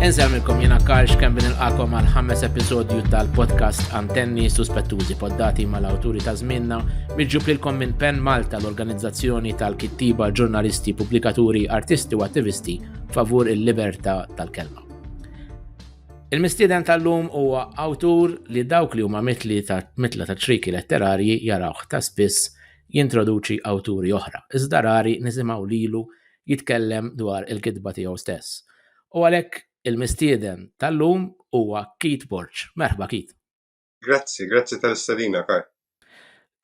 Inselmilkom jiena Karl Xkemben nilqakom għal 5 episodju tal-podcast Antenni Suspettużi poddati mal-awturi ta' żmienna miġġub lilkom minn Pen Malta l-organizzazzjoni tal-kittiba, ġurnalisti, pubblikaturi, artisti u attivisti favur il-libertà tal-kelma. Il-mistieden tal-lum huwa awtur li dawk li huma mitla ta' triki letterarji jarawh ta' spiss jintroduċi awturi oħra. Iżda rari nisimgħu lilu jitkellem dwar il-kitba tiegħu stess. U għalhekk il-mistieden tal-lum huwa Keith Borch. Merħba Keith. Grazzi tal-istadina, Karl.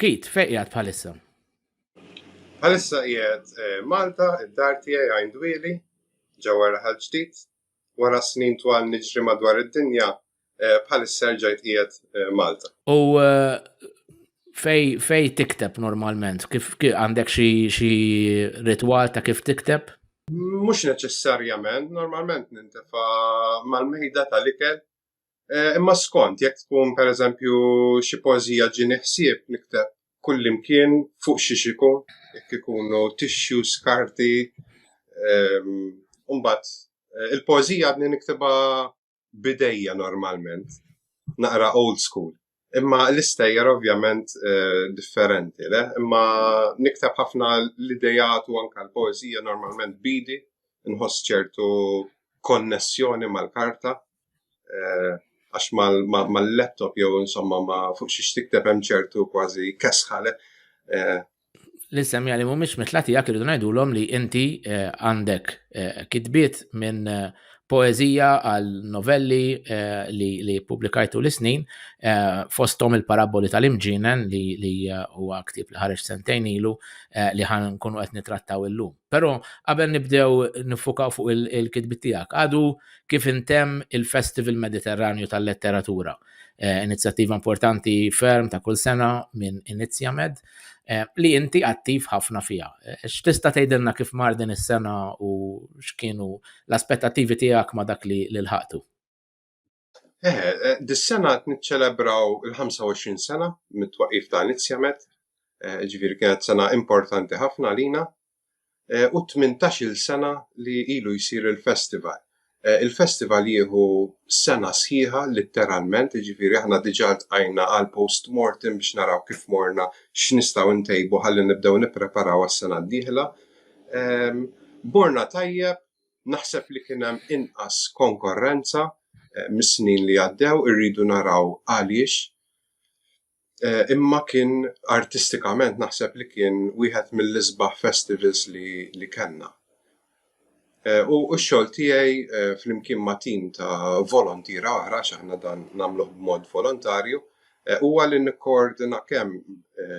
Keith, fejn qiegħed bħalissa? Bħalissa qiegħed Malta, id-dar tiegħi Għajndwieli, ġewwa Raħal Ġdid. Wara snin twal niġri madwar id-dinja, bħalissa rġajt qiegħed Malta. U fej tikteb normalment? Kif għandek xi ritwal ta' kif tikteb? Mhux neċessarjament, normalment nintefa' mal-mejda tal-ikel, imma skont, jekk tkun pereżempju xi poeżija ġieni ħsieb nikteb kullimkien fuq xi ikun, jekk ikunu tissues, karti, mbagħad il-poeżija għadni niktebha bidejja normalment, naqra old school. Imma l-istejjer ovvjament differenti, imma nikteb ħafna l-idejat u anke l-poeżija normalment bidi, nħoss ċertu konnessjoni mal-karta, għax mal-laptop jew insomma ma fuq xiex tikteb hemm ċertu kważi kesħale. L-isem jali mhumiex mitla tiegħek irridu ngħidulhom li inti għandek kitbiet minn poeżija għal novelli li pubblikajtu l-snin fosthom il-Paraboli tal-Imġienen li huwa ktieb li ħareġ sentejn ilu li ħankunu qed nittrattaw illum. Però qabel nibdew nifukaw fuq il-kitbiet tiegħek, għadu kif intemm il-Festival Mediterranju tal-Letteratura, inizjattiva importanti ferm ta' kull sena minn Inizjamed li inti attiv ħafna fiha. X'tista' tgħidilna kif mar din is-sena u x'kienu l-aspettattivi tiegħek ma' dak li lħaqtu? Dis-sena qed niċċelebraw il-25 sena mit-twaqqif ta' Inizjamed, ġifieri kienet sena importanti ħafna lina, u 18-il sena li ilu jsir il-festival. Il-festival jieħu sena sħiħa letteralment, ġifieri aħna diġà ltqajna għal post-mortem biex naraw kif morna x'nistgħu ntejbu ħalli nibdew nippreparaw għas-sena d-dieħla. Morna tajjeb, naħseb li kien hemm inqas konkurrenza mis-snin li għaddew, irridu naraw għaliex. Imma kien artistikament naħseb li kien wieħed mill-isbaħ festivals li kellna. U x-xogħol tiegħi flimkien ma' tim ta' volontira oħra x'aħna dan nagħmluh b'mod volontarju huwa li nikkoordina kemm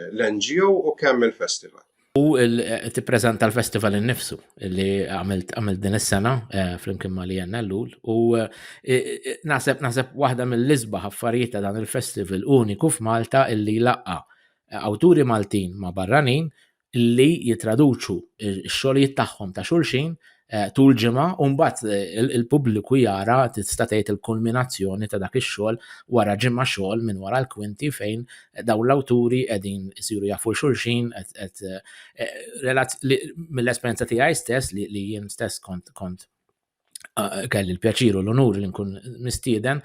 l-NGO u kemm il-festival. U tippreżenta l-festival innifsu li għamilt din is-sena flimkien ma' Lienna Llul u naħseb waħda mill-isbaħ affarijiet ta' dan il-festival uniku f'Malta illi laqqa awturi Maltin ma' barranin illi jitraduċu x-xogħlijiet tagħhom ta' xulxin tul ġimgħa u mbagħad il-pubbliku jara tista' tgħid il-kulminazzjoni ta' dak ix-xogħol wara ġimgħa xogħol minn wara l-kwinti fejn dawn l-awturi qegħdin isiru jafu xulxin mill-esperjenza tiegħi stess li jien stess kont kelli l-pjaċir u l-onur li nkun mistieden,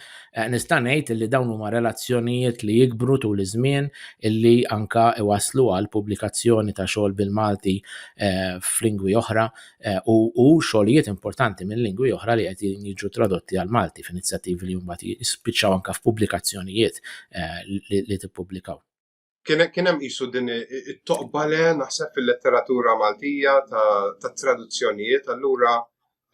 nista' ngħid li dawn huma relazzjonijiet li jikbru tul iż-żmien illi anka iwasslu għal pubblikazzjoni ta' xogħol bil-Malti f'lingwi oħra u xogħlijiet importanti minn lingwi oħra li qed jiġu tradotti għal Malti f'inizjattivi li mbagħad jispiċċaw anke f'pubblikazzjonijiet li tippubblikaw. Kien hemm qisu din it-toqbale naħseb fil-letteratura Maltija ta' traduzzjonijiet, allura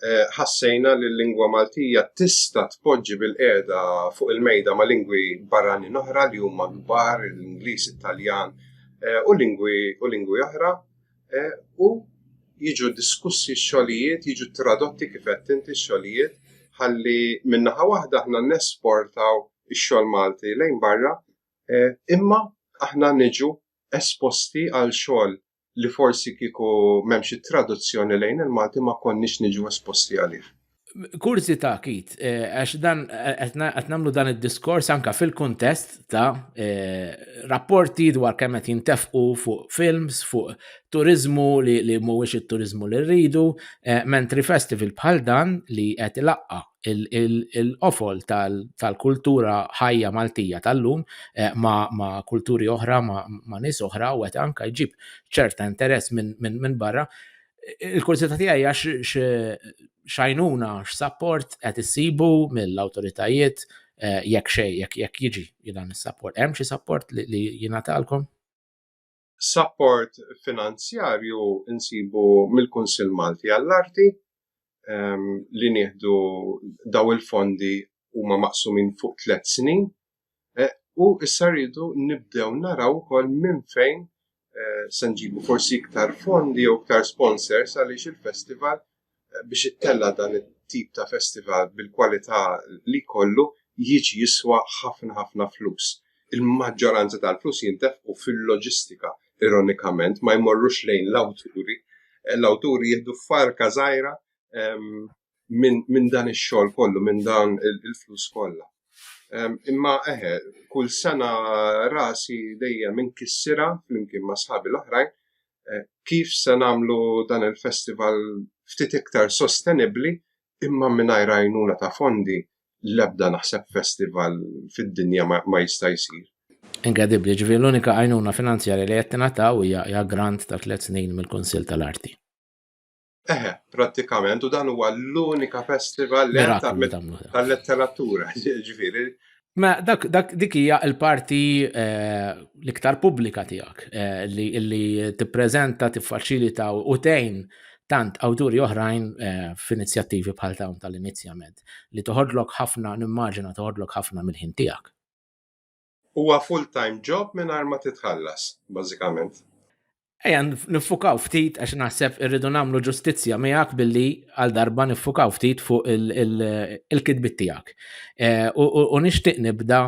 ħassejna li l-lingwa Maltija tista' tpoġġi bil-qiegħda fuq il-mejda ma' lingwi barranin oħra li huma kbar, l-Ingliż, Italjan u lingwi oħra u jiġu diskussi x-xogħlijiet, jiġu tradotti kif qed inti x-xogħlijiet ħalli min-naħa waħda aħna nesportaw ix-xogħol Malti lejn barra, imma aħna niġu esposti għal xogħol li forsi kieku m'hemmx traduzzjoni lejn il-Malti ma konniex niġu esposti għalih. Kurzita Kit, għax dan qed nagħmlu dan id-diskors anka fil-kuntest ta' rapporti dwar kemm qed jintefqu fuq films, fuq turizmu li mhuwiex it-turizmu li rridu, mentri festival bħal dan li qed ilaqqa il-qofol tal-kultura ħajja Maltija tal-lum ma' kulturi oħra, ma' nies oħra u qed anka jġib ċerta interess minn barra. Il-kurzita tiegħi għax xajnuna x-support qed issibu mill-awtoritajiet jekk xejn jekk jiġi dan is-support. Hemm xi support li jingħatalkom? Support finanzjarju insibu mill-Kunsill Malti għall-Arti li nieħdu daw il-fondi huma maqsumin fuq 3 snin u issa rridu nibdew naraw ukoll minn fejn se nġibu forsi iktar fondi u iktar sponsors għaliex il-festival biex ittella dan it-tip ta' festival bil-kwalità li kollu jiġi jiswa ħafna flus. Il-maġġoranza tal-flus jintefqu fil-loġistika, ironikament, ma jmorrux lejn l-awturi. L-awturi jieħdu farka żgħira minn dan ix-xogħol kollu, minn dan il-flus kollha. Imma kull sena rasi dejjem inkissira flimkien ma' sħabi l-oħrajn kif se nagħmlu dan il-festival ftit iktar sostenibbli imma mingħajr għajnuna ta' fondi l-ebda naħseb festival fid-dinja ma jista' jsir. Inkredibbli, ġifieri l-unika għajnuna finanzjarja li qed tingħataw hija grant ta' 3 snin mill-Kunsill tal-Arti. Prattikament, u dan huwa l-unika festival li tal-letteratura, ġifieri. Ma dik hija l-parti l-iktar pubblika tiegħek li tippreżenta, tiffaċilita u tgħin tant awturi oħrajn f'inizjattivi bħal dawn tal-inizjament li toħodlok ħafna, nimmaġina toħodlok ħafna mill-ħin tiegħek. Huwa full-time job mingħajr ma titħallas, bażikament. Nifukaw ftit għax naħseb irridu nagħmlu ġustizzja miegħek billi għal darba nifukaw ftit fuq il-kitbit tiegħek. U nixtieq nibda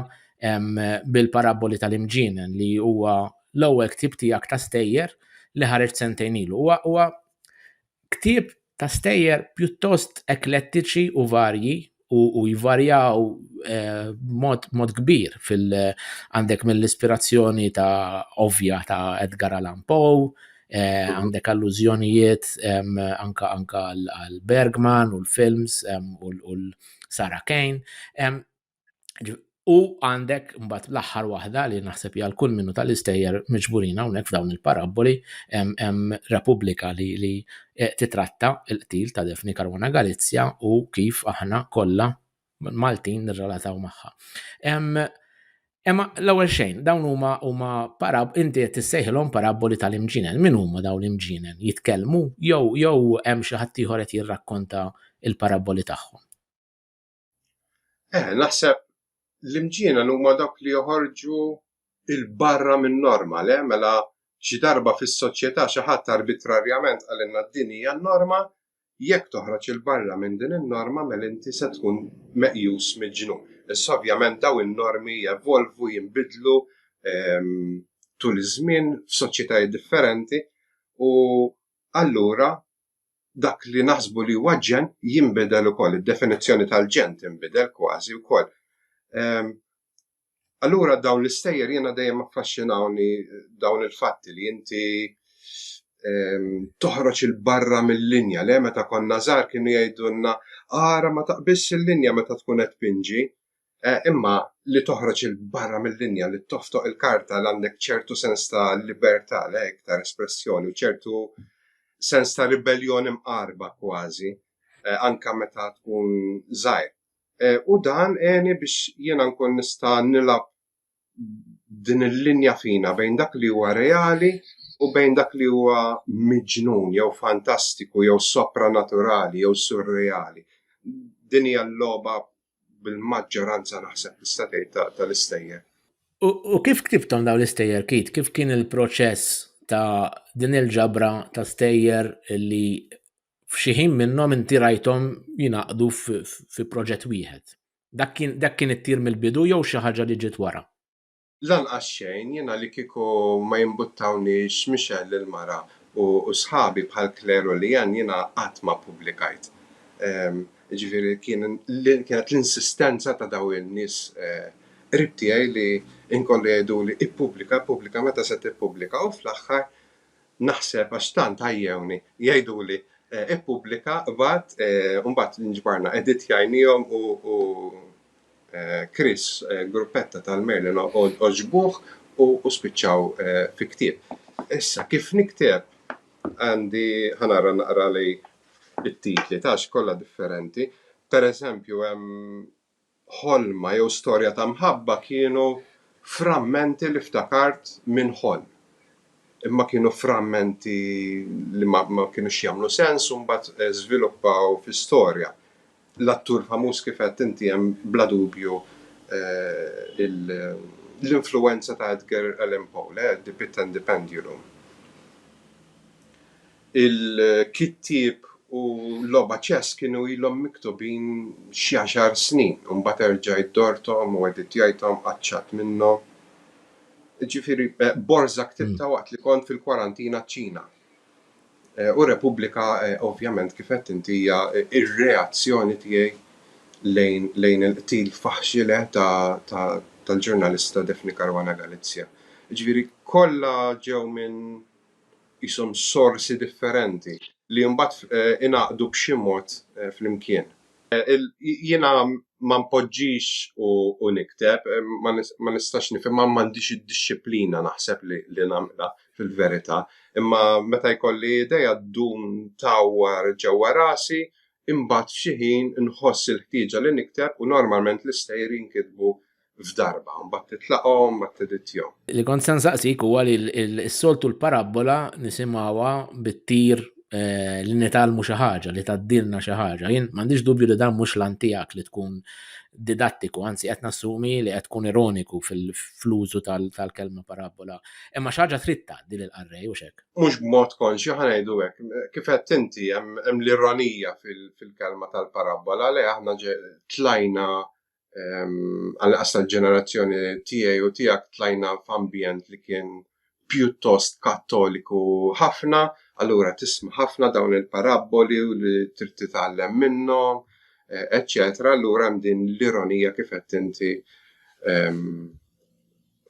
bil-Paraboli tal-Imġienen li huwa l-ewwel ktieb tiegħek ta' stejjer li ħareġ sentejn ilu. Huwa ktieb ta' stejjer pjuttost eklettiċi u varji u jvarjaw mod kbir għandek mill-ispirazzjoni ta' ovvja ta' Edgar Allan Poe, għandek allużjonijiet anka għal Bergman u l-films u l-Sarah Kane. U għandek mbagħad l-aħħar waħda li naħseb hija l-kull minnu tal-istejjer miġburin hawnhekk f'dawn il-paraboli hemm Repubblika li titratta l-qtil ta' Daphne Caruana Galizia u kif aħna kollha Maltin nirrelataw magħha. Imma l-ewwel xejn dawn huma inti qed tissejħilhom Paraboli tal-Imġienen. Min huma dawn l-imġienen? Jitkellmu jew hemm xi ħadd ieħor qed jirrakkonta l-paraboli tagħhom? Naħseb l-imġienen huma dawk li joħorġu il-barra minn norma, mela xi darba fis-soċjetà xi ħadd arbitrarjament qalilna d-din hija n-norma, jekk toħroġ il-barra minn din in-norma mela inti se tkun meqjus miġnun. Issa ovvjament daw in-normi jevolvu, jinbidlu tul iż-żmien f'soċjetajiet differenti u allura dak li naħsbu li huwa ġen jinbidel ukoll, id-definizzjoni tal-ġen tinbidel kważi wkoll. Allura dawn l-istejjer jiena dejjem affaxxinawni dawn il-fatti li inti toħroġ il-barra mill-linja li meta konna żgħar kienu jgħidulna ara ma taqbilx il-linja meta tkun qed pinġi, imma li toħroġ il-barra mill-linja li toftoq il-karta li għandek ċertu sens ta' libertà iktar espressjoni u ċertu sens ta' ribellioni mqarba kważi anke meta tkun żgħir. U dan għeni biex jiena nkun nista' nilab din il-linja fina bejn dak li huwa reali u bejn dak li huwa miġnun jew fantastiku jew sopranaturali jew surreali. Din hija l-logħba bil-maġġoranza naħseb tista' tgħid tal-istejjer. U kif ktibtom dawn l-istejjer Kit? Kif kien il-proċess ta' din il-ġabra ta' stejjer li f'xi ħin minnhom inti rajthom jingħaqdu fi proġett wieħed? Dak kien ittir mill-bidu jew xi ħaġa li ġiet wara? Lanqas xejn jiena li kieku ma jimbuttawniex Michelle il-mara u sħabi bħal Claire u Lian jiena qatt ma pubblikajt. Ġifieri kienet l-insistenza ta' daw in-nies qrib tiegħi li inkolli jgħiduli ippubblika meta se tippubblika u fl-aħħar naħseb għax tant ħajjewni jgħiduli ippubblika mbagħad nġbarna edit jgħinihom u Chris gruppetta tal-Merlin oġbuh u spiċċaw fi ktieb. Issa kif nikteb għandi ħanara naqra li it-titli tax kollha differenti. Per eżempju hemm ħolma jew storja ta' mħabba kienu frammenti li ftakart minn ħolm. Imma kienu frammenti li ma kienux jagħmlu sens u mbagħad żviluppaw fi storja. L-attur famuż kif qed inti hemm bla dubju l-influenza ta' Edgar Allan Poe, The Pit and the Pendulum. Il-kittieb u l-logħba ċess kienu ilhom miktubin xi 10 snin, u mbagħad erġa' jdorthom u editjajthom qaċċat minnhom. Ġifieri Borza ktibta waqt li kont fil-kwarantina ċ-Ċina. U Repubblika ovvjament kif qed inti hija ir-reazzjoni tiegħi lejn il-qtil faħxile tal-ġurnalista Daphne Caruana Galizia. Ġifieri kollha ġew minn ishom sorsi differenti li mbagħad inaqdu b'xi mod flimkien. Jiena ma npoġġix u nikteb, ma nistax nifhem, ma m'għandix id-disċiplina naħseb li nagħmilha fil-verità, imma meta jkolli idea ddum tawwar ġewwa rasi, imbagħad f'xi ħin inħoss il-ħtieġa li nikteb u normalment l-istejri jinkitbu f'darba, mbagħad titlaqhom, mbagħad teditjhom. Li kont se nsaqsik huwa li s-soltu l-parabola nisimgħuha bit-tir li nitalmu xi ħaġa, li tgħaddilna xi ħaġa. Jien m'għandix dubju li dan mhux lan tiegħek li tkun didattiku, anzi qed nassumi li qed tkun ironiku fl-użu tal-kelma parabola. Imma xi ħaġa trid tgħaddi lill-qarrej u x'hekk. Mhux b'mod konxju ħanejdu hekk. Kif qed inti hemm l-ironija fil-kelma tal-parabola li aħna tlajna għal-qas tal-ġenerazzjoni tiegħi u tiegħek tlajna f'ambjent li kien pjuttost kattoliku ħafna, allura tisma' ħafna dawn il-paraboli u li trid titgħallem minnhom, eċċetera. Allura hemm din l-ironija kif qed inti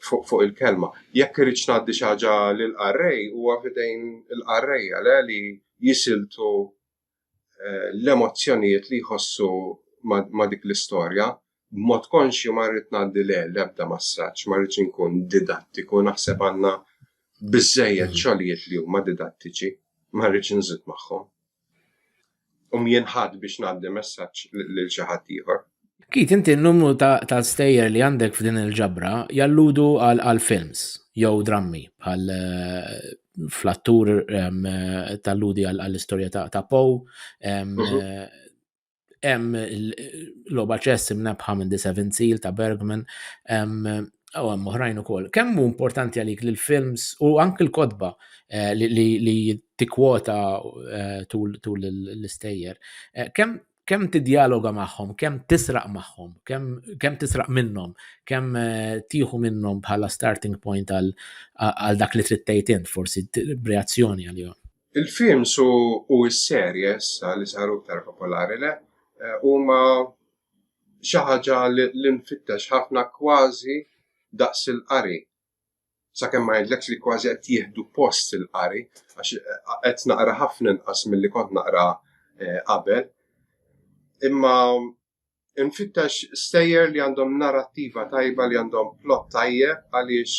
fuq il-kelma. Jekk irid ngħaddi xi ħaġa lill-qarrej huwa f'idejn il-qarrejja li jisiltu l-emozzjonijiet li jħossu ma' dik l-istorja. B'mod konxju ma rrid ngħaddi l-ebda massaġġ, ma rridx inkun didattiku, naħseb għandna biżżejjed xogħlijiet li huma didattiċi, ma rridx inżid magħhom. Jinħadd biex ngħaddi messaġġ lil xi ħadd ieħor. Kit inti n-numru ta' stejjer li għandek f'din il-ġabra jalludu għal films jew drammi bħal fl-attur talludi għall-istorja ta' Poe, hemm l-logħba ċess imnebħa minn The Seventh Seal ta' Bergman, hemm oħrajn ukoll. Kemm hu importanti għalik li l-films u anke l-kotba li tikkwota tul l-istejjer, kemm tiddialoga magħhom, kemm tisraq magħhom, kemm tisraq minnhom, kemm tieħu minnhom bħala starting point għal dak li trid tgħid int forsi reazzjoni għalihom. Il-films u s-serjes li saru iktar popolari huma xi ħaġa li nfittex ħafna kważi daqs il-qari. Sakemm ma jgħidlekx li kważi qed jieħdu post il-qari għax qed naqra ħafna inqas milli kont naqra qabel. Imma nfittex stejjer li għandhom narrattiva tajba, li għandhom plot tajjeb għaliex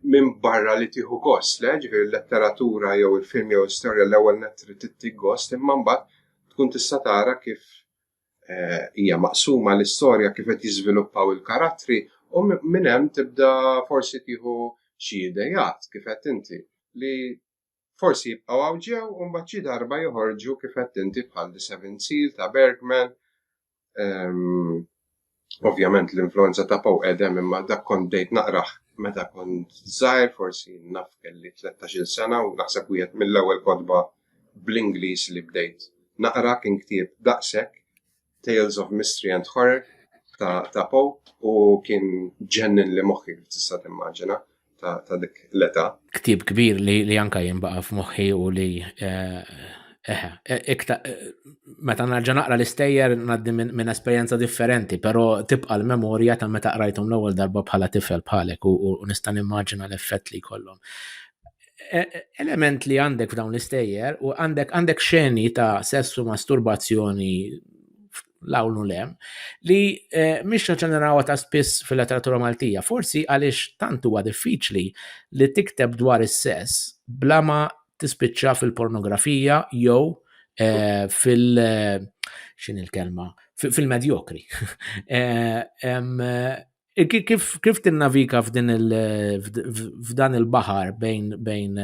minn barra li tieħu gost, ġifieri l-letteratura jew il-film jew l-istorja l-ewwel nett trid tieħu gost, imma mbagħad tkun tista' tara kif hija maqsuma l-istorja kif qed jiżviluppaw il-karattri u minn hemm tibda forsi tieħu xi idejat kif qed inti li forsi jibqgħu hawn ġew u mbagħad xi darba joħorġu kif qed inti bħal The Seventh Seal ta' Bergman. Ovvjament l-influenza ta' Poe qedem imma dak kont bdejt naqrah meta kont żgħir, forsi naf kelli 13-il sena u naħseb wieħed mill-ewwel kotba bl-Ingliż li bdejt naqra kien ktieb daqshekk Tales of Mystery and Horror ta' Poe u kien ġennin li moħħi kif tista' timmaġina ta' dik l-età. Ktieb kbir li anke jinbaqa' f'moħħi u li Meta narġa' naqra l-istejjer ngħaddi minn esperjenza differenti, però tibqa' l-memorja ta' meta qrajthom l-ewwel darba bħala tifel bħalek u nista' nimmaġina l-effett li jkollhom. Element li għandek f'dawn l-istejjer u għandek xeni ta' sessu masturbazzjoni l-hawn u lem li mhix ġenerawha ta' spiss fil-letteratura Maltija, forsi għaliex tant huwa diffiċli li tikteb dwar is-sess bla ma tispiċċa fil-pornografija jew x'in il-kelma fil-medjokri. Kif tinnavika f'dan il-baħar bejn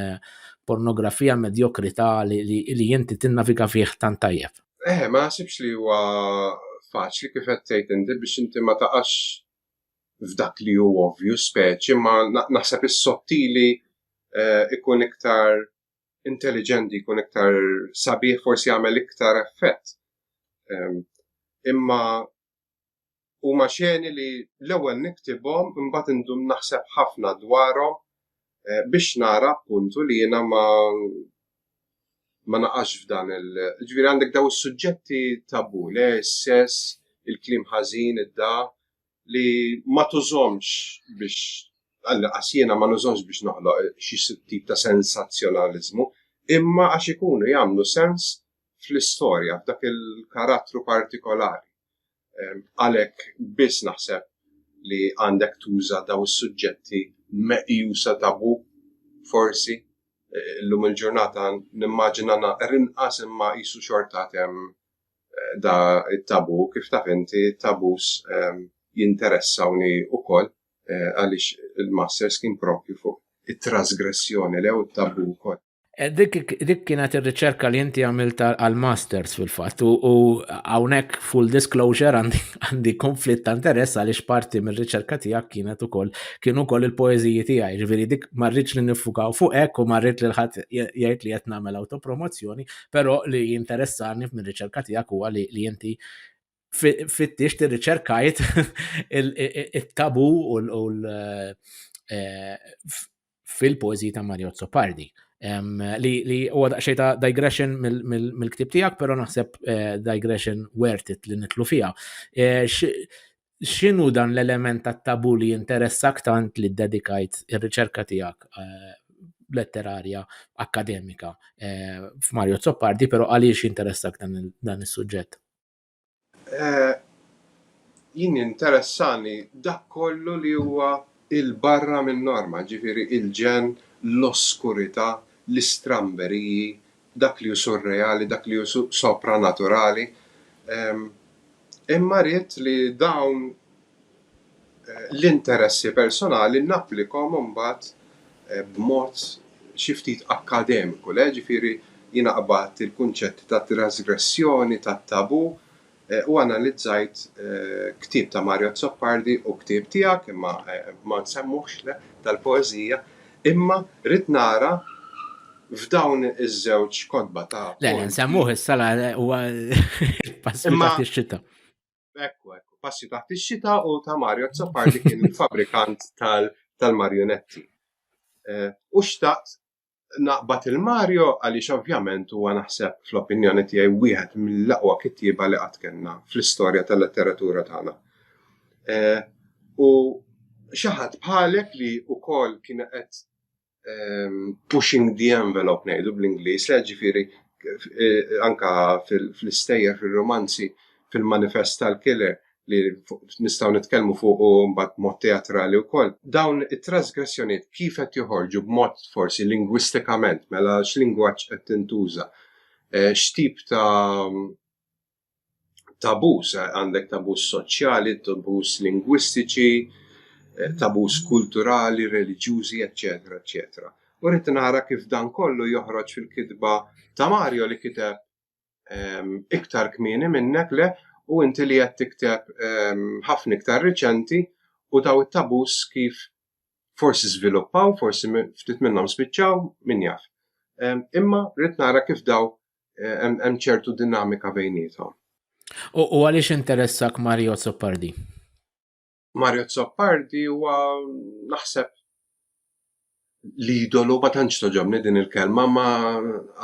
pornografija medjokrità li inti tinnavika fih tant tajjeb? Ma nasibx li huwa faċli kif qed tgħid inti biex inti ma taqax f'dak li hu ovvju speċi, ma naħseb is-sottili ikun iktar intelligenti, ikun iktar sabiħ, forsi jagħmel iktar effett. Imma huma xeni li l-ewwel niktibhom imbagħad indum naħseb ħafna dwarhom biex nara appuntu li jiena ma naqax f'dan ġifieri għandek daw is-suġġetti tabu, s-sess, il-kliem ħażin, id-da li ma tużomx biex jiena ma nużomx biex noħloq xi tip ta' sensazzjonaliżmu, imma għax ikunu jagħmlu sens fl-istorja, f'dak il-karattru partikolari. Għalhekk biss naħseb li għandek tuża daw is-suġġetti meqjusa tabu forsi. Llum il-ġurnata nimmaġina rinqas imma qisu xorta hemm da it-tabu, kif taf inti tabus jinteressawni wkoll għaliex il-masters kien propju fuq it-trasgressjoni lew it-tabu wkoll. Dik kienet ir-riċerka li inti għamilt għal-masters fil-fatt u hawnhekk full disclosure għandi konflitt ta' interess għaliex parti mir-riċerka tiegħek kienu ukoll il-poeżiji tiegħi, ġifieri dik ma rridx li niffukaw fuq hekk u ma rrid li ħadd jgħid li qed nagħmel autopromozzjoni, però li jinteressani mir-riċerka tiegħek huwa li inti fittix tirriċerkajt it-tabu u fil-poeżiji ta' Mario Zoppardi. Li huwa daqsxejn ta' digression mill-ktib tiegħek, però naħseb digression worth it li nitlu fiha. X'inhu dan l-element tat-tabu li jinteressak tant li ddedikajt ir-riċerka tiegħek letterarja akademika f'Mario Zoppardi, però għaliex jinteressak dan is-suġġett? Jien interessani dak kollu li huwa il-barra min-norma, ġifieri il-ġen, l-oskurità, l-istramberiji, dak li hu surreali, dak li hu sopranaturali. Imma rrid li dawn l-interessi personali napplikhom imbagħad b'mod xi ftit akkademiku, ġifieri jiena qabadt il-kunċetti ta' trasgressjoni, tat-tabu u analizzajt ktieb ta' Mario Zoppardi u ktieb tiegħek imma ma nsemmuhx tal-poeżija, imma rrid nara f'dawn iż-żewġ kotba ta' Le, nsemmuh is-sala huwa passi taħt ix-xita. Ekku, passi taħt ix-xita u ta' Mario Zoppardi kien il-fabrikant tal-marjonetti. U xtaqt naqbad il-Mario għaliex ovvjament huwa naħseb fl-opinjoni tiegħi wieħed mill-aqwa kittieba li qatt kellna fl-istorja tal-letteratura tagħna. U xi ħadd bħalek li wkoll kien qed pushing the envelope ngħidu bl-Ingliż, ġifieri anka fl-istejjer fil-romanzi fil-manifest tal-killer li nistgħu nitkellmu fuq u mbagħad mod teatrali wkoll. Dawn it-trasgressjonijiet kif qed joħorġu b'mod forsi lingwistikament, mela x'lingwaġġ qed tintuża, x'tip ta' tabus, għandek tabus soċjali, tabus lingwistiċi, tabus kulturali, reliġjużi, eccetera, eccetera. U rrid nara kif dan kollu joħroġ fil-kitba ta' Mario li kiteb iktar kmieni minnek le u inti li qed tikteb ħafna iktar riċenti u daw it-tabus kif forsi żviluppaw, forsi ftit minnhom spiċċaw, min jaf. Imma rrid nara kif daw hemm ċertu dinamika bejniethom. U għaliex interessak Mario Zoppardi? Mario Zoppardi huwa naħseb l-idolu ma tantx toġobni din il-kelma, ma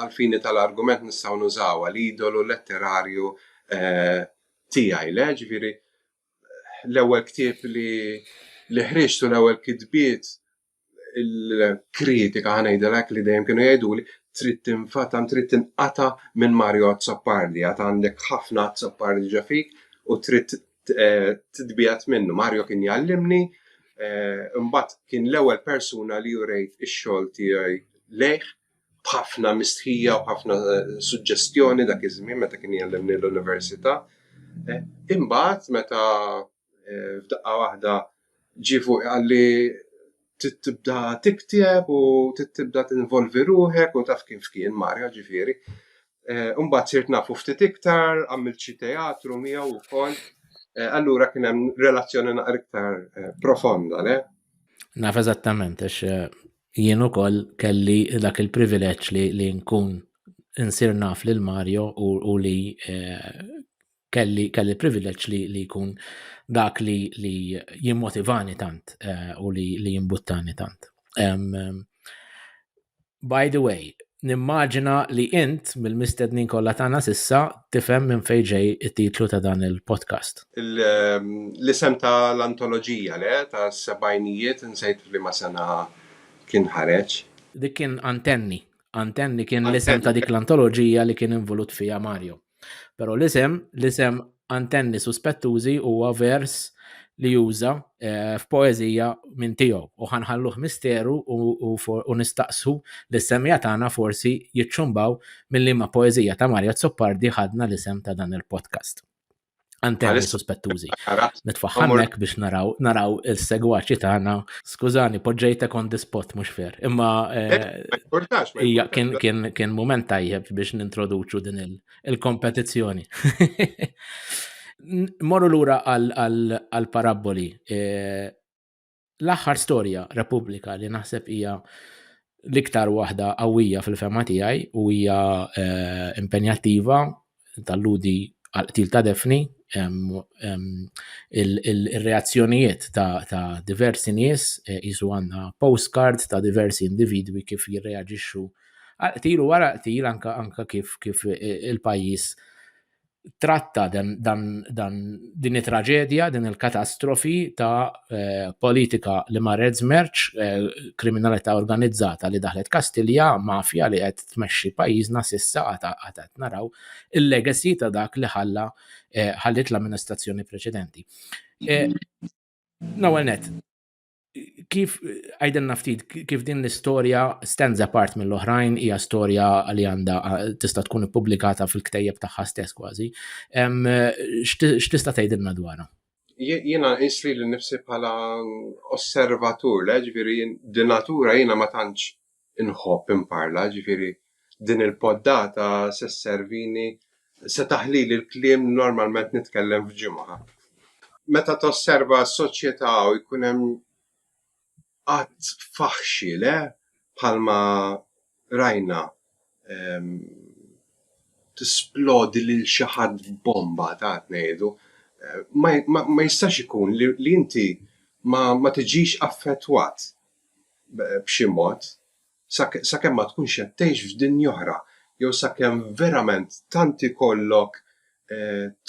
għalfini tal-argument nistgħu nużawha l-idolu letterarju tiegħi, le ġifieri l-ewwel ktieb li ħriġtu l-ewwel kitbiet il-kritika ħanejdilek li dejjem kienu jgħiduli trid tinfatam, trid tinqata' minn Mario Azzopardi, għad għandek ħafna Azzopardi ġa fik u trid titbiegħat minnu. Mario kien jgħallimni, imbagħad kien l-ewwel persuna li jurejt ix-xogħol tiegħi lejh b'ħafna mistħija u ħafna suġġestjoni dak iż-żmien meta kien jgħallimni l-università. Imbagħad meta f'daqqa waħda ġie fuq għalli tibda tikteb u tibda tinvolvi ruħek u taf kien Mario ġifieri. Imbagħad sirt nafu ftit iktar, għamilt xi teatru miegħu wkoll. Allura kien hemm relazzjoni naqra iktar profonda, le? Naf eżattament għax jien ukoll kelli dak il-privileġġ li nkun insir naf lil Mario u li kelli privileġġ li jkun dak li jimmotivani tant u li jimbuttani tant. By the way, nimmaġina li int mill-mistednin kollha tagħna s'issa tifhem minn fejn ġej it-titlu ta' dan il-podcast. L-isem tal-antoloġija le ta' sebgħinijiet insejt li ma sena kien ħareġ. Dik kien Antenni. Antenni kien l-isem ta' dik l-antoloġija li kien involut fiha Mario. Però l-isem Antenni Suspettużi huwa vers li juża f'poeżija minn tiegħu u ħanħalluh misteru u nistaqsu l-issemija tagħna forsi jiċċumbaw mill-liema poeżija ta' Mario Azzopardi ħadna l-isem ta' dan il-podcast. Antenni Suspettużi. Nitfaħħamek biex naraw il-segwaċi tagħna. Skużani, poġġejtek on the spot mhux fair. Imma kien mument tajjeb biex nintroduċu din il-kompetizzjoni. Morru lura għal paraboli. L-aħħar storja Repubblika li naħseb hija l-iktar waħda qawwija fil-fema tiegħi u hija impenjattiva tal-ludi għal-qtil ta' Defni, il-reazzjonijiet ta' diversi nies jisu għandna postcard ta' diversi individwi kif jirreaġixxu għal-qtil u wara qtil anka kif il-pajjiż tratta din it-traġedja, din il-katastrofi ta' politika li marret żmerġ, kriminalità organizzata li daħlet Kastilja, mafja li qed tmexxi pajjiżna s'issa qed naraw il-legacy ta' dak li ħallit l-amministrazzjoni preċedenti. Nawel net, kif għajdenna ftit kif din l-istorja stands apart mill-oħrajn hija storja li għandha tista' tkun ippubblikata fil-ktejjeb tagħha stess kważi. X'tista' tgħidilna dwarha? Jiena isri li nifsi bħala osservatur, ġifieri din natura jiena ma tantx inħobb imparla, ġifieri din il-poddata se servini se taħlili l-kliem normalment nitkellem f'ġimgħa. Meta tosserva s-soċjetà u jkun hemm qatt faħxi le bħalma rajna tisplodi lil xi ħadd bomba ta' ngħidu ma jistax ikun li inti ma tiġix affettwat b'xi mod sakemm ma tkunx qed tgħix f'dinja oħra jew sakemm verament tant ikollok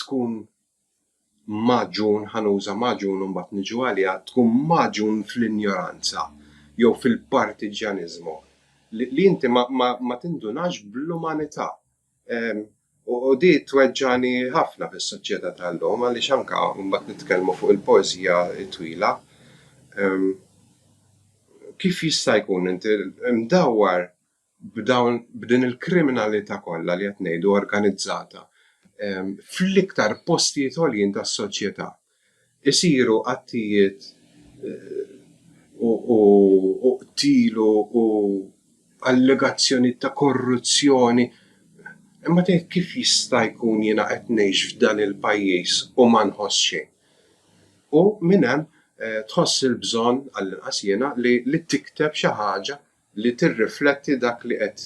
tkun maġun, ħanuża maġun u mbagħad niġu għaliha tkun maġun fl-injoranza jew fil-partiġjanizmu li inti ma tindunax bl-umanità. U di tweġġani ħafna fis-soċjetà tal-lum għaliex anke mbagħad nitkellmu fuq il-poeżija twila. Kif jista' jkun inti mdawwar b'din il-kriminalità kollha li qed ngħidu organizzata fl-iktar postijiet għoljin tas-soċjetà isiru qattijiet u qtilu u allegazzjoni ta' korruzzjoni. Imma tgħid kif jista' jkun jiena qed ngħix f'dan il-pajjiż u ma nħoss xejn. U minn hemm tħoss il-bżonn għall-inqas jiena li tikteb xi ħaġa li tirrifletti dak li qed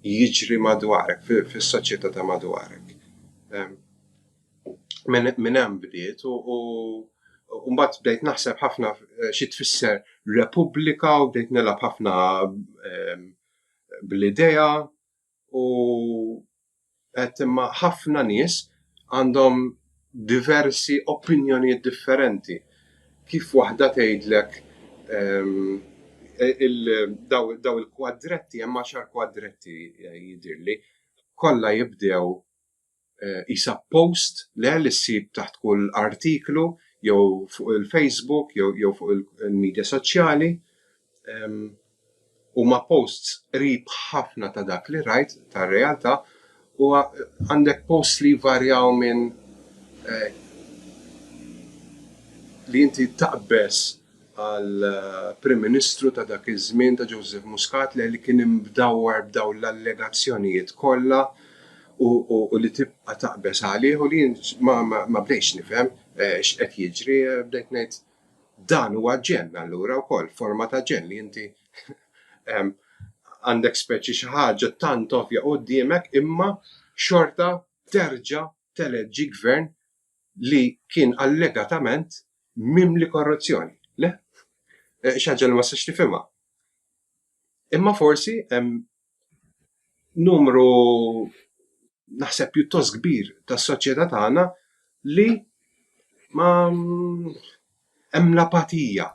jiġri madwarek fis-soċjetà ta' madwarek. Minn hemm bdiet u mbagħad bdejt naħseb ħafna xi tfisser Repubblika u bdejt nilgħab ħafna bl-idea u qed imma ħafna nies għandhom diversi opinjonijiet differenti. Kif waħda tgħidlek daw il-kwadretti, hemm 10 kwadretti jidhirli, kollha jibdew isa post li ssib taħt kull artiklu jew fuq il-Facebook jew fuq il-medja soċjali huma posts qrib ħafna ta' dak li rajt tar-realtà u għandek posts li varjaw minn li inti taqbes għal Prim Ministru ta' dak iż-żmien ta' Joseph Muscat li kien imbdawwar b'daw l-allegazzjonijiet kollha u li tibqa' taqbes għalih u li ma bdejx nifhem x'qed jiġri, bdejt ngħid dan huwa ġenn allura wkoll forma ta' ġenn li inti għandek speċi xi ħaġa tant ovvja quddiemek imma xorta terġa' teleġġi gvern li kien allegatament mimli korruzzjoni. Le? Xi ħaġa li ma sax tifhimha. Imma forsi hemm numru naħseb pjuttost kbir tas-soċjetà tagħna li ma hemm l-apatija.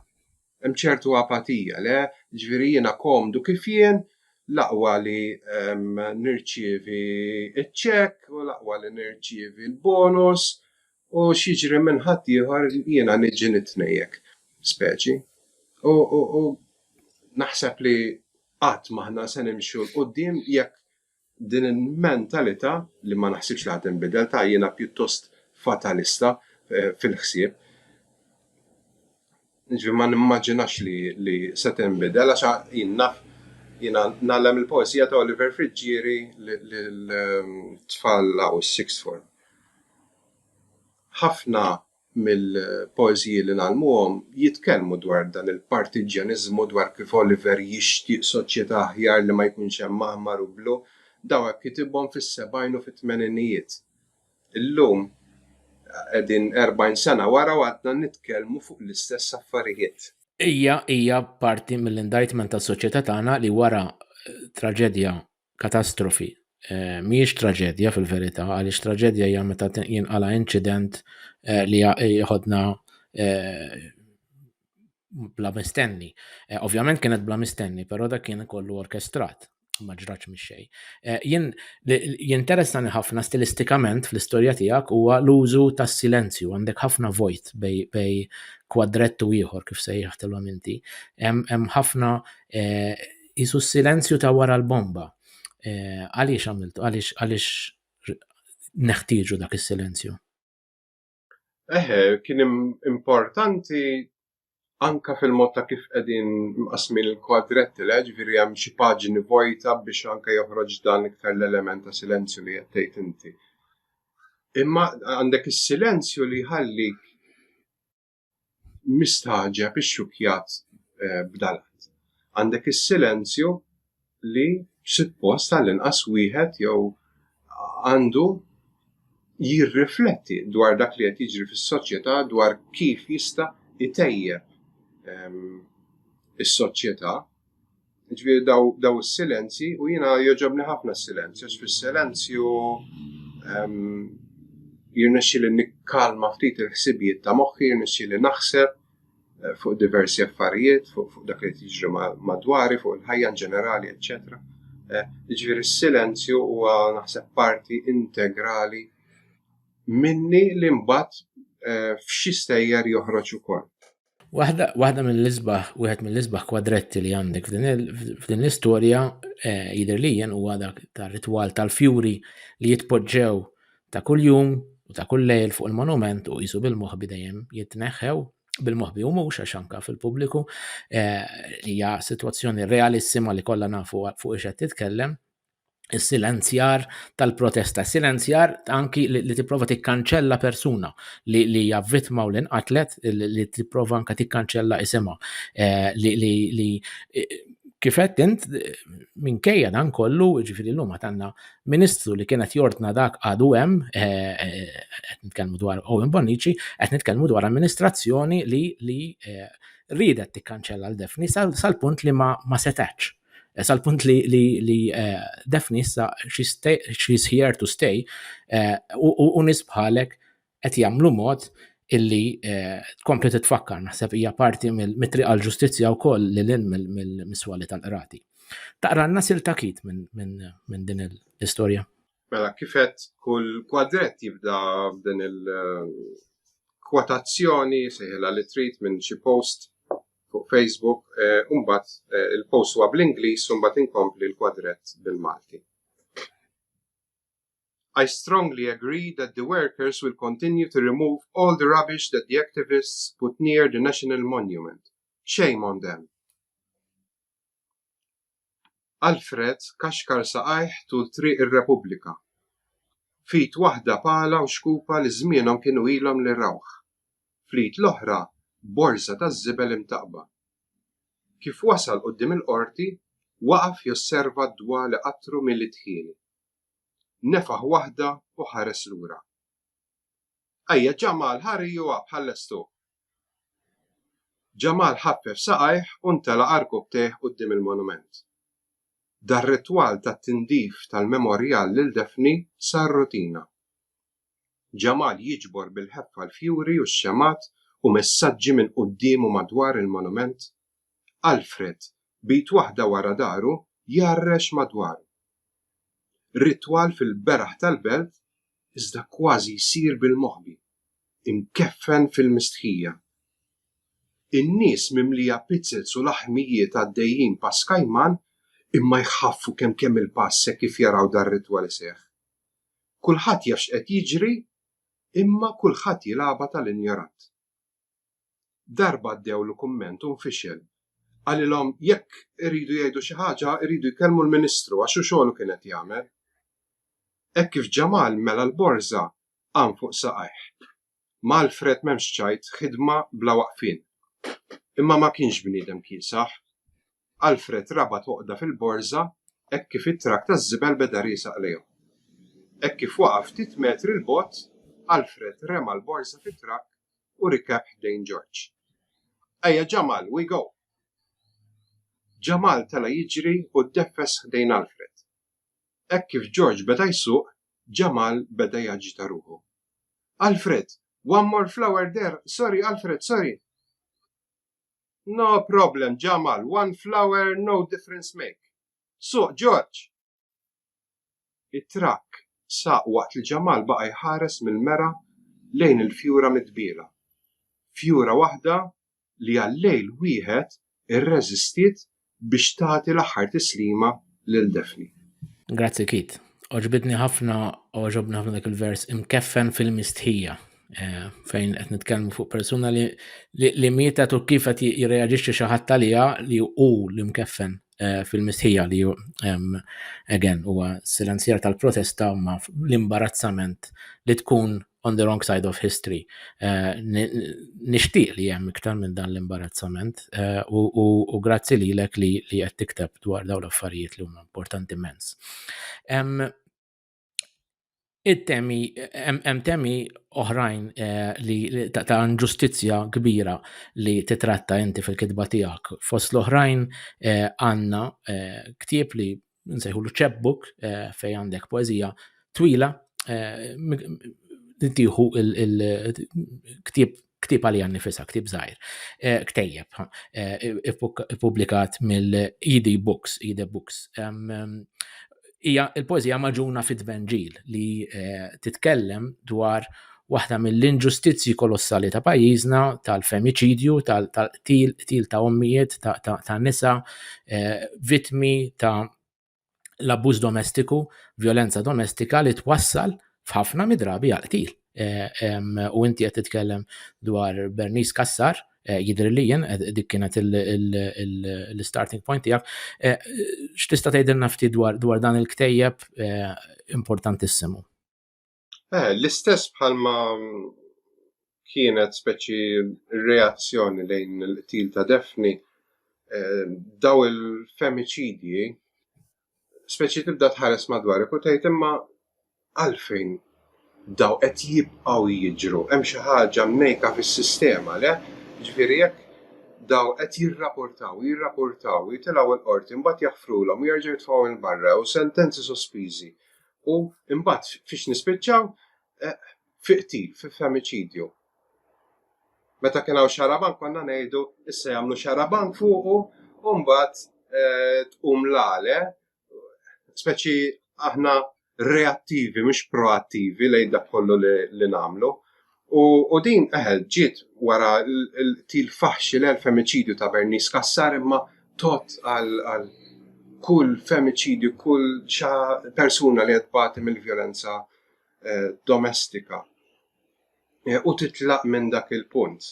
Hemm ċertu apatija, le ġifieri jiena komdu kif jien, l-aqwa li nirċievi ċ-ċekk u l-aqwa li nirċievi l-bonus u x'jiġri minn ħadd ieħor jiena niġi nitnejjek speċi. U naħseb li qatt m'aħna se nimxu l quddiem jekk din il-mentalità li ma naħsibx li ħadd inbidel ta' jiena pjuttost fatalista fil-ħsieb. Ġifieri ma nimmaġinax li se tinbidel għax jiena nagħlem il-poesija ta' Oliver Friġġieri lil-tfal u s-sixth form. Ħafna mill-poeżiji li nagħlmuhom jitkellmu dwar dan il-partiġjaniżmu dwar kif Oliver jixtieq soċjetà aħjar li ma jkunx hemm aħmar u blu, dawn kitibhom fis-70 u fit-tmeninijiet. Illum qegħdin 40 sena wara u għadna nitkellmu fuq l-istess affarijiet. Hija parti mill-indictment tas-soċjetà tagħna li wara traġedja, katastrofi, mhijiex traġedja fil-verità, għaliex traġedja hija meta jinqala inċident li jħodna bla mistenni. Ovvjament kienet bla mistenni, però dak kien kollu orkestrat, ma ġrax mix-xejn. Jinteressani ħafna stilistikament fl-istorja tiegħek huwa l-użu tas-silenzju, għandek ħafna vojt bej kwadrettu ieħor kif sejjaħtilhom inti. Hemm ħafna isu s-silenzju ta' wara l-bomba. Għaliex għamiltu, għaliex neħtieġu dak is-silenzju? Kien importanti anka fil-mod ta' kif qegħdin mqasmin il-kwadretti, ġifieri hemm xi paġni vojta biex anke joħroġ dan iktar l-element ta' silenzju li qed tgħid inti. Imma għandek is-silenzju li jħallik mistaġeb ix-xukjat b'dalat. Għandek is-silenzju li suppost tal-inqas wieħed jew għandu jirrifletti dwar dak li qed jiġri fis-soċjetà dwar kif jista' itejjeb is-soċjetà. Ġifieri daw is-silenzji u jiena jogħġobni ħafna s-silenzju għax fis-silenzju jirnexxieli nikkalma ftit il-ħsibijiet ta' moħħi, jirnexxieli naħseb fuq diversi affarijiet, fuq dak li jiġri madwari, fuq il-ħajja ġenerali, eċċetera. Ġifieri s-silenzju huwa naħseb parti integrali minni li mbagħad f'xi stejjer joħroġ ukoll. Waħda mill-isbaħ kwadretti li għandek f'din l-istorja jidher li jien huwa dak tar-ritwal tal-fjuri li jitpoġġew ta' kuljum u ta' kull lejl fuq il-monument u qisu bil-moħħbi dejjem jitneħħew bil-moħħbi u mhux għax anke fil-pubbliku hija sitwazzjoni realissima li kollha nafu fuq ix qed titkellem. Is-silenzjar tal-protesta, silenzjar anki li tipprova tikkanċella persuna li hija vittma u l-inqatlet li tipprova anke tikkanċella isimha li kifet int minkejja dan kollu, ġifieri llum għandna Ministru li kienet jordna dak għadu hemm, qed nitkellmu dwar Owen Bonnici, qed nitkellmu dwar amministrazzjoni li ridet tikkanċella l-Defni sal-punt li ma setax. Sal-punt li Defni issa she's here to stay u nisbħalek qed jagħmlu mod illi tkompli titfakkar naħseb hija parti mit-triq għall-ġustizzja wkoll lil hinn mill-miswali tal-qrati. Taqranna silta kit minn din l-istorja. Mela kifet kull kwadrett jibda b'din il-kwotazzjoni sejħilha li trid minn xi post fuq Facebook, mbagħad il-post huwa bl-Ingliż u mbagħad inkompli l-kwadrett bil-Malti. I strongly agree that the workers will continue to remove all the rubbish that the activists put near the National Monument. Shame on them. Alfred kaxkar saqajh tul triq ir-Repubblika. Fit waħda pala u xkupa li żmienhom kienu ilhom li rawħ. Flit l-oħra borza taż-żibel imtaqba. Kif wasal quddiem il-qorti, waqaf josserva d-dwa li qatru mill-idħieni. Nefaħ waħda u ħares lura. Ejja Ġamal ħarri u bħallestu. Ġamal ħaffef saqajh u ntela qarku bteħ quddiem il-monument. Dar ritwal tat-tindif tal-memorjal lil Defni sar rutina. Ġamal jiġbor bil-ħeffa l-fjuri u x-xemat u messaġġi minn quddiem u madwar il-monument. Alfred bit waħda wara daru jarrex madwaru. Ritwal fil-beraħ tal-belt iżda kważi jsir bil-moħbi, imkeffen fil-mistħija. In-nies mimlija pizzels u laħmijiet għaddejjin paskajman imma jħaffu kemm il-pass kif jaraw dar ritwal iseħħ. Kulħadd jaf x'qed jiġri, imma kulħadd jilagħba tal-injorant. Darba ddew l-kumment u nfixel. Għalilhom jekk iridu jgħidu xi ħaġa iridu jkellmu l-Ministru għax xogħlu kienet jagħmel. Hekk kif Ġamal mela l-borża qam fuq saqajh. Ma' Alfred m'hemmx ċajt ħidma bla waqfien. Imma ma kienx bniedem kiesaħ. Alfred rabat oqda fil-borża hekk kif it-trak taż-żibel beda riesaq lejhom. Hekk kif waqaf ftit metri l-bogħod, Alfred rema l-borża fit-trak u rikeb ħdejn George. Ejja Ġamal, we go. Ġamal tela jiġri u ddeffes ħdejn Alfred. Hekk kif George beda jsuq, Ġamal beda jaġita ruħu. Alfred, one more flower there. Sorry, Alfred, sorry. No problem, Ġamal. One flower, no difference make. Suq, George. It-trakk saq waqt li Ġamal baqa' jħares mill-mera lejn il-fjura mitbiela. Fjura waħda li għal-lejl wieħed irreżistiet biex tagħti l-aħħar tislima lil Defni. Grazzi Kit. Oġbidni ħafna dak il-vers imkeffen fil-mistħija fejn qed nitkellmu fuq persuna li mietet u kif qed jirreaġixxi xi ħadd għaliha li hu l-imkeffen fil-mistħija li again huwa silenzjar tal-protesta ma l-imbarazzament li tkun on the wrong side of history. Nixtieq li hemm iktar minn dan l-imbarazzament u grazzi lilek li qed tikteb dwar dawn l-affarijiet li huma importanti immens. Hemm temi oħrajn li ta' ġustizzja kbira li titratta inti fil-kitba tiegħek. Fost l-oħrajn għandna ktieb li nsejħulu chapbook fejn għandek poeżija twila tieħu il-ktieb għalija nifisha, ktieb żgħir, ktejjeb ippubblikat mill-ED Books. Hija il-poeżija maġuna fit-Tvenġil li titkellem dwar waħda mill-inġustizzji kolossali ta' pajjiżna, tal-femiċidju, tal-qtil ta' ommijiet, ta' nisa, vittmi ta' l-abbuż domestiku, violenza domestika li twassal f'ħafna midrabi għal qtil. U inti qed titkellem dwar Bernice Kassar, jidher li jien dik kienet il-starting point tiegħek. X'tista' tgħidilna ftit dwar dan il-ktejjeb importantissimu? L-istess bħalma kienet speċi reazzjoni lejn il-qtil ta' Defni daw il-femiċidji, speċi tibda tħares madwarek u tgħid imma għalfejn daw qed jibqgħu jiġru. Hemm xi ħaġa mnejka fis-sistema, le? Ġifieri jekk daw qed jirrapportaw, jitilgħu l-qorti, imbagħad jaħfrulhom u jerġgħu jitfgħu il barra u sentenzi sospiżi. U imbagħad fiex nispiċċaw fi qtil, fi femiċidju. Meta kien hawn xarabank konna ngħidu issa jagħmlu xarabank fuqu u mbagħad tqum l-għale, speċi aħna reattivi mhux proattivi lejn dak kollu li nagħmlu. U din ġiet wara l-til faħxi l-femiċidju ta' Bernice Kassar imma tot għal kull femiċidju, kull persuna li qed tbagħti mill-vjolenza domestika. U titlaq minn dak il-punt.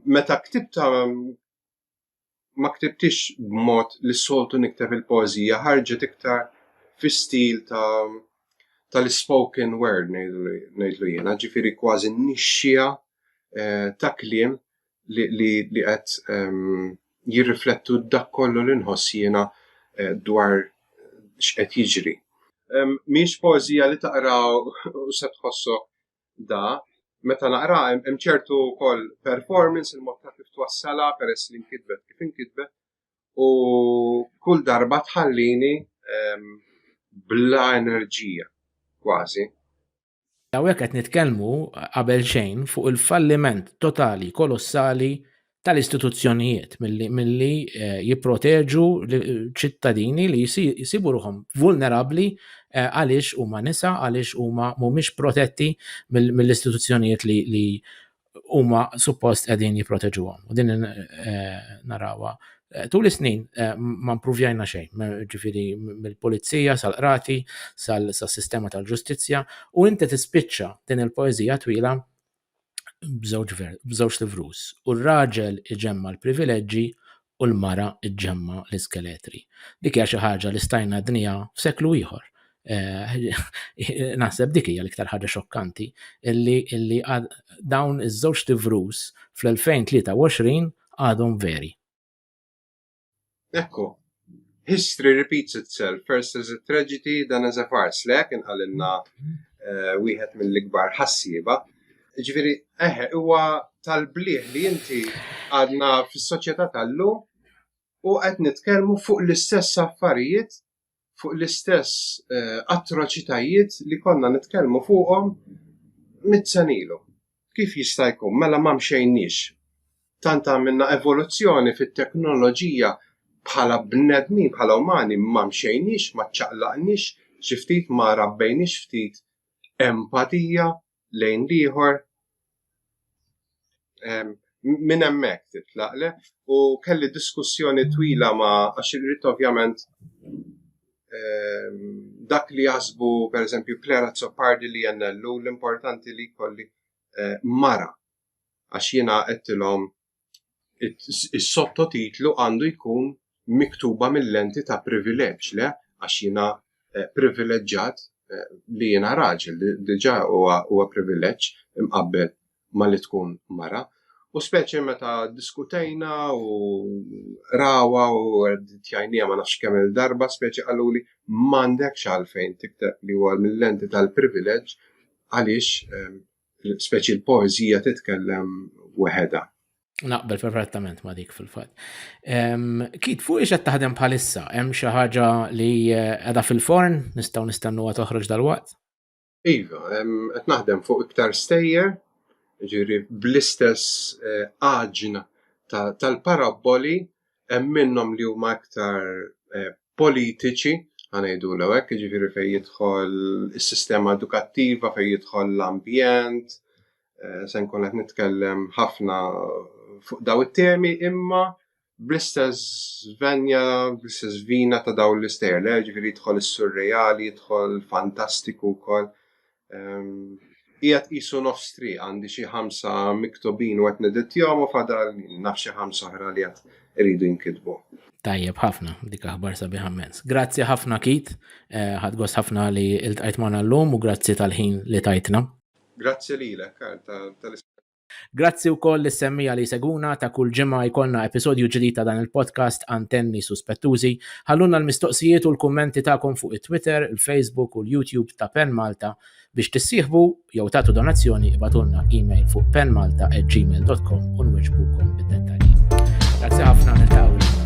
Meta ktibta ma ktibtix b'mod li s-soltu nikteb il-poezija, ħarġet iktar fi stil tal-spoken word ngħidlu jiena, ġifieri kważi nixxija ta' kliem li qed jirriflettu dak kollu li nħoss jiena dwar x'qed jiġri. Mhix poeżija li taqraw u se tħossok da, meta naqra hemm ċertu wkoll performance il-mod ta' kif twassalha peress li nkitbet kif inkitbet u kull darba tħallini bla enerġija kważi. Hawnhekk qed nitkellmu qabel xejn fuq il-falliment totali kolossali tal-istituzzjonijiet milli jipproteġu ċittadini li jsibu ruhom vulnerabbli għaliex huma nisa, għaliex huma mhumiex protetti mill-istituzzjonijiet li huma suppost qegħdin jipproteġuhom. U din narawha tul is-snin ma mpruvjajna xejn, ġifieri mill-pulizija sal-qrati, sas-sistema tal-ġustizzja u inti tispiċċa din il-poeżija twila b'żewġ livrus. U r-raġel iġemma l-privileġġi u l-mara iġemma l-iskeletri. Dik hija xi ħaġa li stajna dnija f'seklu ieħor. Naħseb dik hija l-iktar ħaġa xokkanti illi dawn iż-żewġ livrus fl-2023 għadhom veri. Ekku, history repeats itself. First as a tragedy, then as a farce. Lek inqalilna wieħed mill-ikbar ħassieba. Ġifieri, huwa tal-bliħ li inti għadna fis-soċjetà tal-lum u qed nitkellmu fuq l-istess affarijiet, fuq l-istess atroċitajiet li konna nitkellmu fuqhom mit-sen ilu. Kif jista' jkun? Mela ma mxejniex. Tant għamilna evoluzzjoni fit-teknoloġija bħala bnedmin, bħala umani ma mxejniex, ma ċċaqlaqniex, xi ftit ma rabbejniex ftit empatija lejn ieħor. Minn hemmhekk titlaqle u kelli diskussjoni twila ma' għax irrid ovvjament dak li jaħsbu pereżempju Clara Zoppardi li jennellu l-importanti li jkolli mara għax jiena qedtilhom is-sottotitlu għandu jkun miktuba mill-lenti ta' privileġġ le għax jiena privileġġjat li jiena raġel diġà huwa privileġġ imqabbel ma li tkun mara. U speċi meta diskutejna u rawa u tjajnija ma nafx kemm il-darba speċi qaluli m'għandekx għalfejn tikteb li huwa mill-lenti tal-privileġġ għaliex speċi l-poeżija titkellem weħeda. Naqbel perfettament ma dik fil-fatt. Kit fuq ix qed taħdem bħalissa, hemm xi ħaġa li qiegħda fil-forn nistgħu nistennuha toħroġ dalwaqt? Iva, qed naħdem fuq iktar stejjer, ġiri bl-istess għaġna tal-paraboli hemm minnhom li huma aktar politiċi, ħanejdulu hekk, ġifieri fejn jidħol is-sistema edukattiva, fejn jidħol l-ambjent, se nkun qed nitkellem ħafna fuq daw it-temi imma bl-istess venja, bl-istess vina ta' daw l-istejjer, ġifieri jidħol is-surreali, jidħol fantastiku wkoll. Qiegħed qisu nofstri għandi xi 5 miktubin u qed nidittjahom u fadal naf xi 5 oħra li qed iridu jinkitbu. Tajjeb ħafna, dik aħbar sabiħ immens. Grazzi ħafna Kit, ħadd gost ħafna li iltqajt magħna llum u grazzi tal-ħin li tajtna. Grazzi lilek tal Grazzi wkoll lis-semmija li seguna ta' kull ġimgħa jkollna episodju ġdid ta' dan il-podcast Antenni Suspettużi. Ħalluna l-mistoqsijiet u l-kummenti tagħkom fuq it-Twitter, il-Facebook u l-YouTube ta' Pen Malta. Biex tissieħbu jew tagħtu donazzjoni ibatulna email fuq penmalta@gmail.com u nwiġbukom bid-dettalji. Grazzi ħafna niltaqgħu.